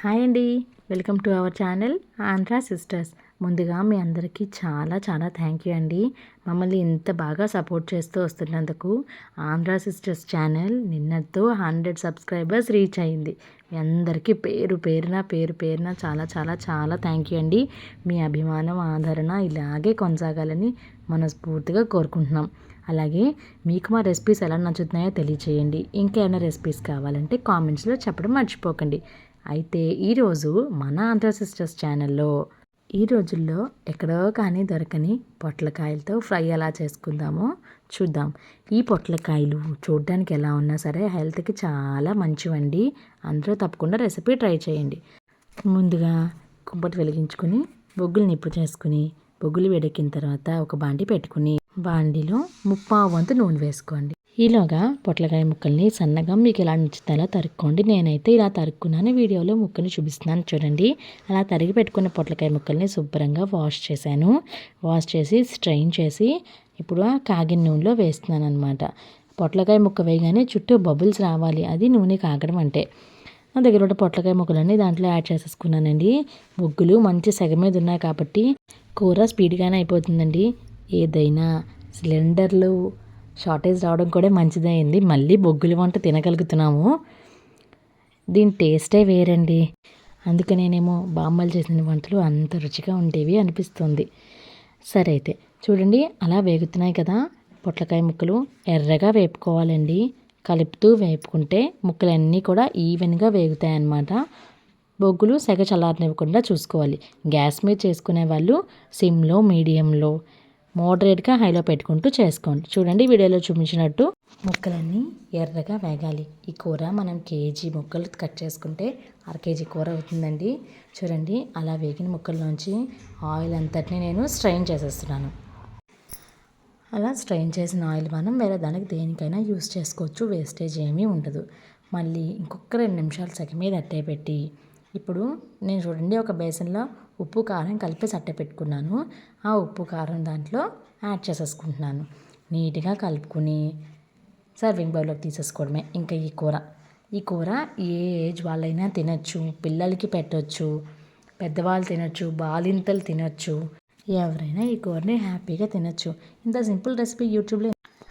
Hi అండి, welcome to our channel Andhra sisters. ముందుగా మీ అందరికీ చాలా చాలా థ్యాంక్ యూ అండి. మమ్మల్ని ఇంత బాగా సపోర్ట్ చేస్తూ వస్తున్నందుకు. ఆంధ్ర సిస్టర్స్ ఛానల్ నిన్నటితో 100 సబ్స్క్రైబర్స్ రీచ్ అయింది. మీ అందరికీ పేరు పేరున చాలా చాలా చాలా థ్యాంక్ యూ అండి. మీ అభిమానం ఆదరణ ఇలాగే కొనసాగాలని మనస్ఫూర్తిగా కోరుకుంటున్నాం. అలాగే మీకు మా రెసిపీస్ ఎలా నచ్చుతున్నాయో తెలియచేయండి. ఇంకేమైనా రెసిపీస్ కావాలంటే కామెంట్స్లో చెప్పడం మర్చిపోకండి. అయితే ఈరోజు మన ఆంధ్ర సిస్టర్స్ ఛానల్లో ఈ రోజుల్లో ఎక్కడో కానీ దొరకని పొట్లకాయలతో ఫ్రై ఎలా చేసుకుందామో చూద్దాం. ఈ పొట్లకాయలు చూడడానికి ఎలా ఉన్నా సరే హెల్త్కి చాలా మంచివండి. అందరూ తప్పకుండా రెసిపీ ట్రై చేయండి. ముందుగా కుంపటి వెలిగించుకుని బొగ్గులు నిప్పు చేసుకుని బొగ్గులు వేడెక్కిన తర్వాత ఒక బాండి పెట్టుకుని బాండిలో 3/4 వంతు నూనె వేసుకోండి. ఈలోగా పొట్లకాయ ముక్కల్ని సన్నగా మీకు ఎలా నచ్చుతాలో తరుక్కోండి. నేనైతే ఇలా తరుక్కున్నాను, వీడియోలో ముక్కని చూపిస్తున్నాను చూడండి. అలా తరిగి పెట్టుకున్న పొట్లకాయ ముక్కల్ని శుభ్రంగా వాష్ చేశాను. వాష్ చేసి స్ట్రెయిన్ చేసి ఇప్పుడు ఆ కాగిన నూనెలో వేస్తున్నాను అనమాట. పొట్లకాయ ముక్క వేయగానే చుట్టూ బబుల్స్ రావాలి, అది నూనె కాగడం అంటే. నా దగ్గర ఉన్న పొట్లకాయ ముక్కలన్నీ దాంట్లో యాడ్ చేసేసుకున్నానండి. బొగ్గులు మంచి సెగ మీద ఉన్నాయి కాబట్టి కూర స్పీడ్గానే అయిపోతుందండి. ఏదైనా సిలిండర్లు షార్టేజ్ రావడం కూడా మంచిదే అయింది. మళ్ళీ బొగ్గుల వంట తినగలుగుతున్నాము. దీని టేస్టే వేరండి. అందుకనేనేమో బామ్మలు చేసిన వంటలు అంత రుచిగా ఉండేవి అనిపిస్తుంది. సరే అయితే చూడండి, అలా వేగుతున్నాయి కదా పొట్లకాయ ముక్కలు. ఎర్రగా వేపుకోవాలండి. కలుపుతూ వేపుకుంటే ముక్కలన్నీ కూడా ఈవెన్గా వేగుతాయి అన్నమాట. బొగ్గులు సెగ చల్లారనివ్వకుండా చూసుకోవాలి. గ్యాస్ మీద చేసుకునే వాళ్ళు సిమ్లో, మీడియంలో, మోడరేట్గా హైలో పెట్టుకుంటూ చేసుకోండి. చూడండి వీడియోలో చూపించినట్టు ముక్కలన్నీ ఎర్రగా వేగాలి. ఈ కూర మనం కేజీ ముక్కలు కట్ చేసుకుంటే 1/2 కేజీ కూర అవుతుందండి. చూడండి అలా వేగిన ముక్కల్లోంచి ఆయిల్ అంతటిని నేను స్ట్రెయిన్ చేసేస్తున్నాను. అలా స్ట్రెయిన్ చేసిన ఆయిల్ మనం వేరే దానికి దేనికైనా యూస్ చేసుకోవచ్చు, వేస్టేజ్ ఏమీ ఉండదు. మళ్ళీ ఇంకొక 2 నిమిషాలు సెగ మీద అట్టే పెట్టి ఇప్పుడు నేను చూడండి ఒక బేసన్లో ఉప్పు కారం కలిపి అట్టే పెట్టుకున్నాను. ఆ ఉప్పు కారం దాంట్లో యాడ్ చేసేసుకుంటున్నాను. నీట్గా కలుపుకొని సర్వింగ్ బౌల్లోకి తీసేసుకోవడమే. ఇంకా ఈ కూర ఏ ఏజ్ వాళ్ళైనా తినచ్చు, పిల్లలకి పెట్టచ్చు, పెద్దవాళ్ళు తినచ్చు, బాలింతలు తినచ్చు, ఎవరైనా ఈ కూరని హ్యాపీగా తినచ్చు. ఇంత సింపుల్ రెసిపీ యూట్యూబ్లో,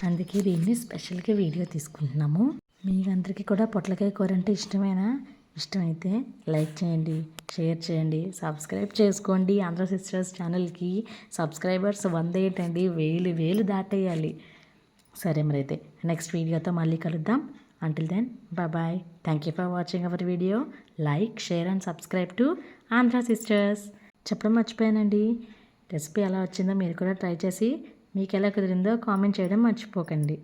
అందుకే దీన్ని స్పెషల్గా వీడియో తీసుకుంటున్నాము. మీకు అందరికీ కూడా పొట్లకాయ కూర అంటే ఇష్టమైతే లైక్ చేయండి, షేర్ చేయండి, సబ్స్క్రైబ్ చేసుకోండి. ఆంధ్ర సిస్టర్స్ ఛానల్కి సబ్స్క్రైబర్స్ 100 ఏంటండి, వేలు దాటేయాలి. సరే మరైతే నెక్స్ట్ వీడియోతో మళ్ళీ కలుద్దాం. Until then bye. Thank you for watching our video. Like, share and subscribe to Andhra sisters. చెప్పడం మర్చిపోయానండి, రెసిపీ ఎలా వచ్చిందో మీరు కూడా ట్రై చేసి మీకు ఎలా కుదిరిందో కామెంట్ చేయడం మర్చిపోకండి.